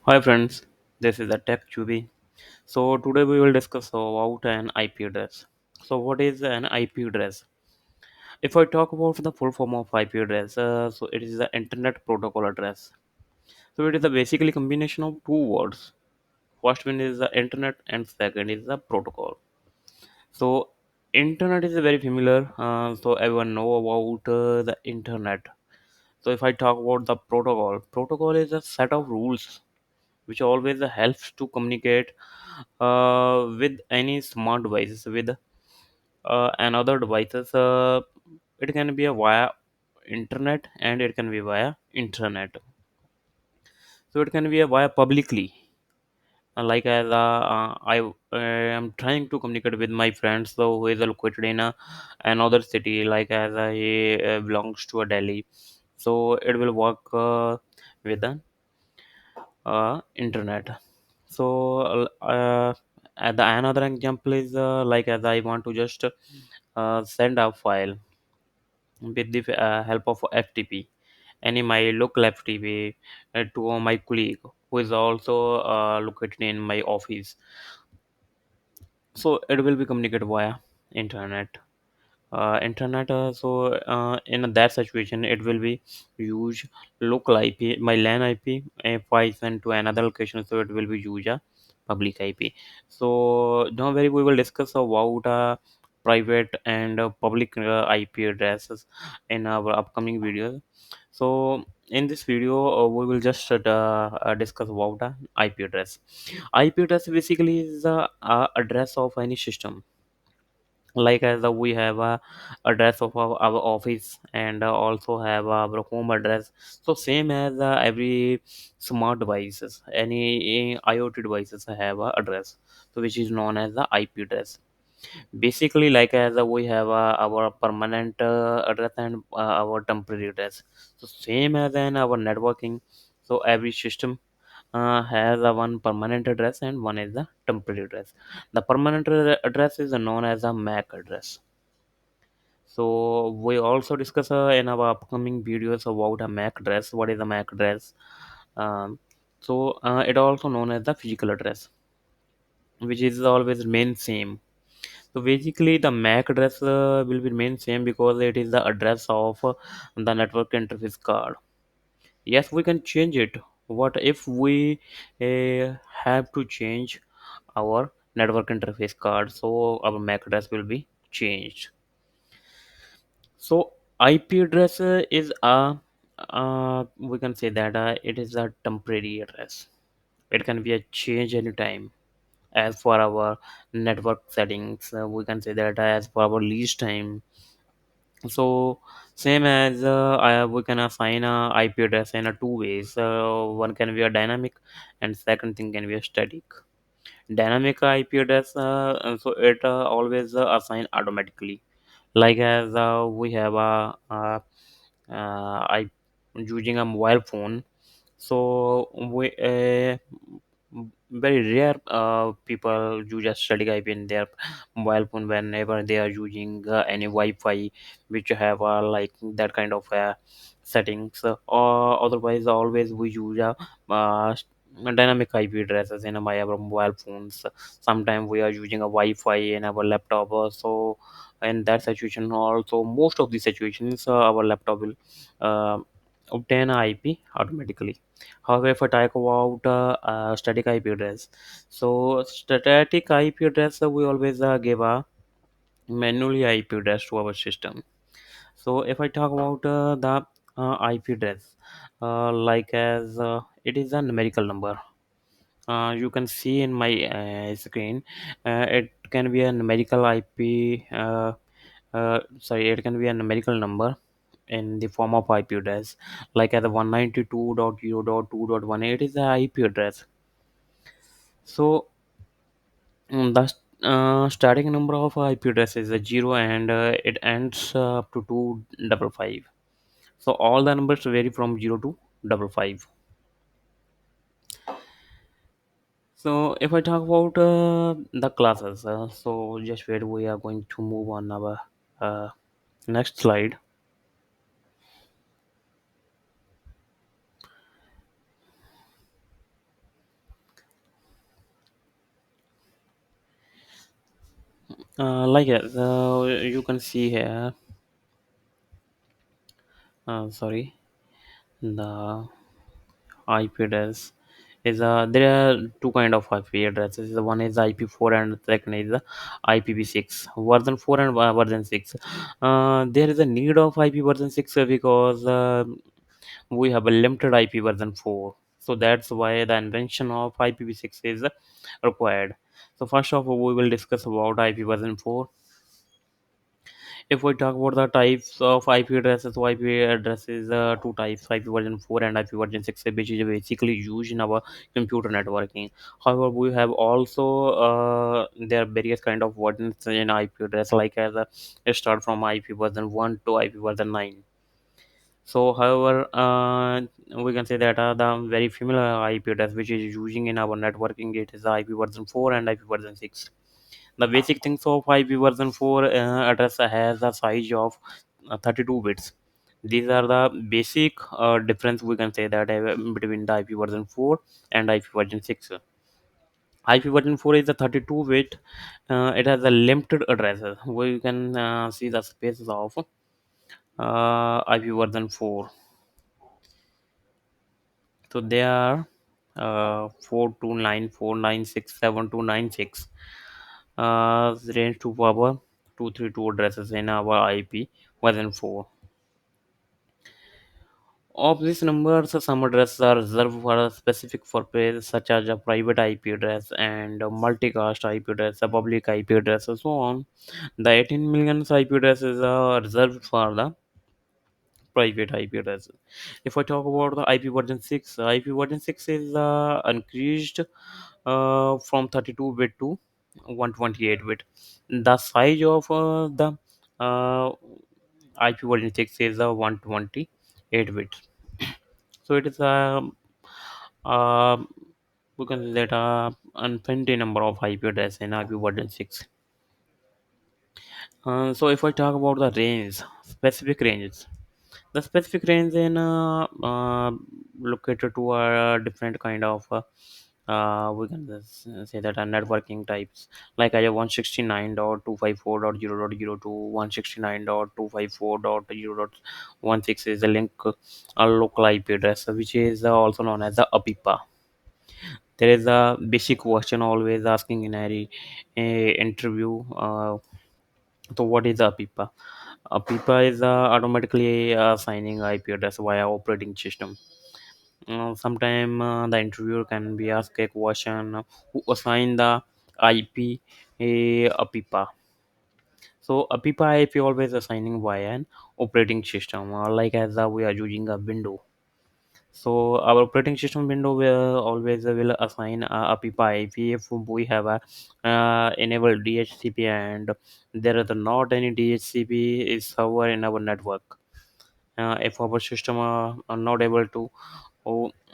Hi friends, this is the Tech Chubi. So today we will discuss about an IP address. So what is an IP address? If I talk about the full form of IP address, so it is the Internet Protocol address. So it is a basically combination of two words. First one is the Internet and second is the protocol. So Internet is very familiar. So everyone know about the Internet. So if I talk about the protocol is a set of rules which always helps to communicate with any smart devices with another devices. It can be a via internet and it can be via internet. So it can be a via publicly. Like as I am trying to communicate with my friends, so who is located in another city, like as I belongs to a Delhi. So it will work with the internet. So the another example is like as I want to just send a file with the help of FTP, any my local FTP to my colleague who is also located in my office. So it will be communicated via internet. In that situation it will be use local IP, my LAN IP. If I send to another location, so it will be use a public IP. So don't worry, we will discuss about private and public IP addresses in our upcoming videos. So in this video we will just discuss about IP address. IP address basically is the address of any system, like as we have a address of our office and also have our home address. So same as every smart devices, any IoT devices have a address, so which is known as the IP address. Basically like as we have our permanent address and our temporary address. So same as in our networking, so every system has a one permanent address and one is the temporary address. The permanent address is known as a MAC address. So we also discuss in our upcoming videos about a MAC address. What is a MAC address? It also known as the physical address, which is always remain same. So basically, the MAC address will be remain same because it is the address of the network interface card. Yes, we can change it. What if we have to change our network interface card? So our MAC address will be changed. So IP address is a we can say that it is a temporary address. It can be a change anytime. As for our network settings, we can say that as for our lease time. So same as we can assign a IP address in a two ways. One can be a dynamic, and second thing can be a static. Dynamic IP address, so it always assign automatically. Like as we have I using a mobile phone. So we very rare people use a static IP in their mobile phone whenever they are using any Wi-Fi which have like that kind of settings. Or otherwise, always we use dynamic IP addresses in our mobile phones. Sometimes we are using a Wi-Fi in our laptop. So in that situation, also most of the situations, our laptop will uh, obtain a IP automatically. However, if I talk about static IP address, so static IP address we always give a manually IP address to our system. So if I talk about the IP address, like as it is a numerical number. You can see in my screen, it can be a numerical IP. Sorry, it can be a numerical number in the form of IP address, like at the 192.0.2.1. It is the IP address. So the starting number of IP address is a zero, and it ends up to 255. So all the numbers vary from zero to double five. So if I talk about the classes, so just wait, we are going to move on our uh, next slide. You can see here, sorry, the IP address is there are two kind of IP addresses. The one is IP4 and the second is the IPv6 version 4 and version 6. There is a need of IP version 6 because we have a limited IP version 4. So that's why the invention of IPv6 is required. So first of all, we will discuss about IP version 4. If we talk about the types of IP addresses, so IP addresses two types: IP version 4 and IP version 6, which is basically used in our computer networking. However, we have also there are various kind of versions in IP address, like as a start from IP version 1 to IP version 9. So, however, we can say that the very familiar IP address which is using in our networking, it is the IP version 4 and IP version 6. The basic things of IP version 4 address has a size of 32 bits. These are the basic difference we can say that between the IP version 4 and IP version 6. IP version 4 is the 32 bit. It has a limited addresses where you can see the spaces of IP version 4. So they are 429.496.7.296 range to power 232 addresses in our IP version 4. Of these numbers, some addresses are reserved for a specific purpose, such as a private IP address and a multicast IP address, a public IP address, and so on. The 18 million IP addresses are reserved for the private IP address. If I talk about the IP version 6, IP version 6 is increased from 32 bit to 128 bit. The size of the uh, IP version 6 is 128 bit. So it is uh, we can say that infinity number of IP address in IP version 6. So if I talk about the range, specific ranges, the specific range in located to a different kind of we can just say that networking types, like I have 169.254.0.0 to 169.254.0.16 is a link, a local IP address, which is also known as the APIPA. There is a basic question always asking in a interview. So what is APIPA? APIPA is automatically assigning IP address via operating system. Sometime the interviewer can be asked a question, who assign the IP a APIPA. So APIPA IP always assigning via an operating system, like as we are using a window. So our operating system window will always will assign a APIPA IP if we have a enabled DHCP and there is not any DHCP is server in our network. If our system are not able to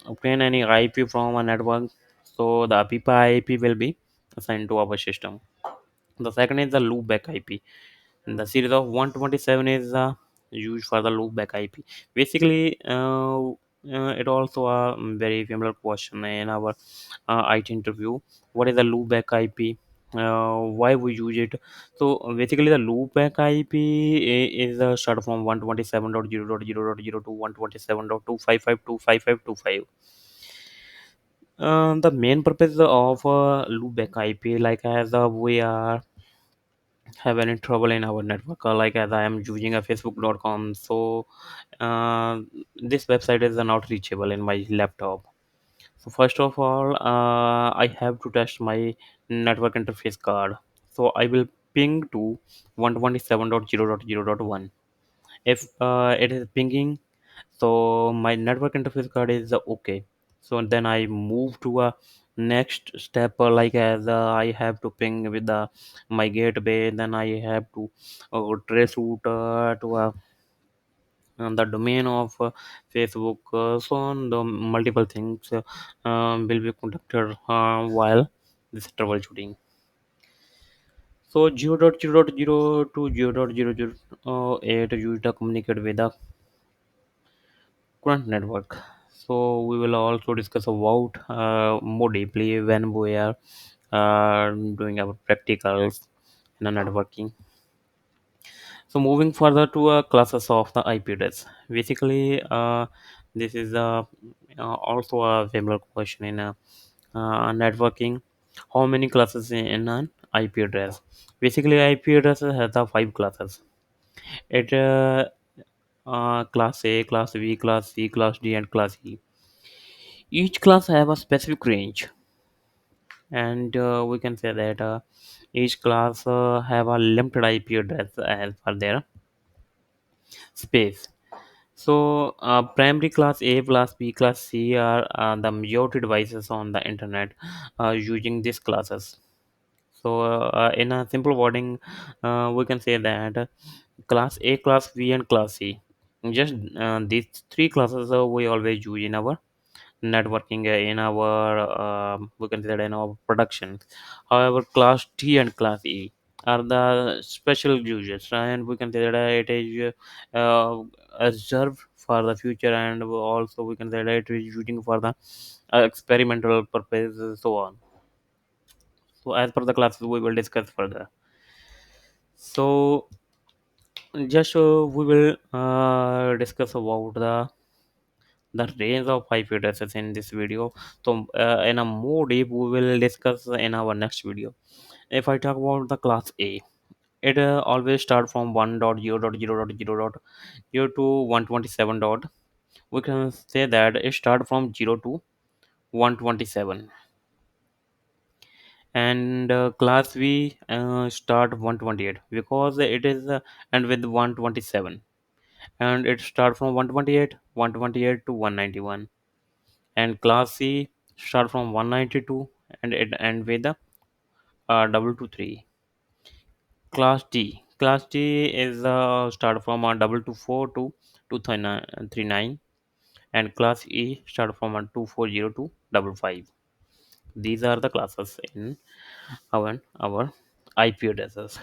obtain any IP from a network, so the APIPA IP will be assigned to our system. The second is the loopback IP. The series of 127 is used for the loopback IP. Basically, it also a very familiar question in our IT interview. What is the loopback IP? Why we use it? So basically, the loopback IP is start from 127.0.0.0 to 127.255.255.25. The main purpose of loopback IP, like as we are have any trouble in our network, like as I am using a facebook.com, so uh, this website is not reachable in my laptop. So first of all, I have to test my network interface card. So I will ping to 127.0.0.1. If it is pinging, so my network interface card is okay. So then I move to a next step, like as I have to ping with the my gateway, then I have to trace route to the domain of facebook, so on the multiple things will be conducted while this troubleshooting. So 0.0.0 to 0.0.0.8 used to communicate with the current network. So we will also discuss about more deeply when we are doing our practicals in a networking. So moving further to classes of the IP address. Basically, this is also a similar question in networking. How many classes in an IP address? Basically, IP address has the five classes. It class A, class B, class C, class D, and class E. Each class have a specific range, and we can say that each class have a limited IP address as per their space. So, primary class A, class B, class C are the majority devices on the internet using these classes. So, in a simple wording, we can say that class A, class B, and class C. Just these three classes we always use in our networking, in our we can say that in our production. However, class D and class E are the special users, and we can say that it is reserved for the future, and also we can say that it is using for the experimental purposes, so on. So as per the classes we will discuss further. So just we will discuss about the range of IP addresses in this video. So in a more deep we will discuss in our next video. If I talk about the class A, it always start from 1.0.0.0.0 to 127 dot. We can say that it start from 0 to 127, and class B start 128 because it is and with 127, and it start from 128 128 to 191, and class C start from 192 and it end with the double two three. Class D is start from double two four to 239, and class E start from 2402 to double five. These are the classes in our IP addresses.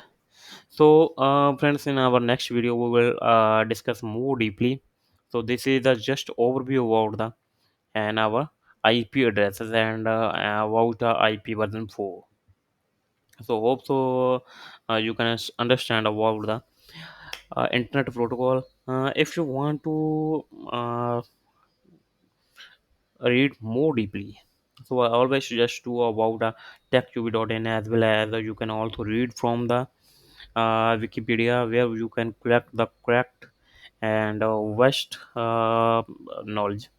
So, friends, in our next video, we will discuss more deeply. So, this is the just overview about the and our IP addresses and about the IP version 4. So, hope so you can understand about the internet protocol. If you want to read more deeply, so I always suggest to about techqb.in, as well as you can also read from the Wikipedia, where you can collect the correct and vast knowledge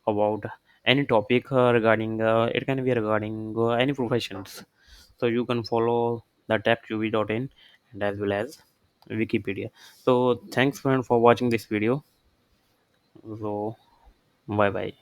about any topic regarding it can be regarding any professions. So you can follow the techqb.in and as well as Wikipedia. So thanks friend for watching this video. So bye bye.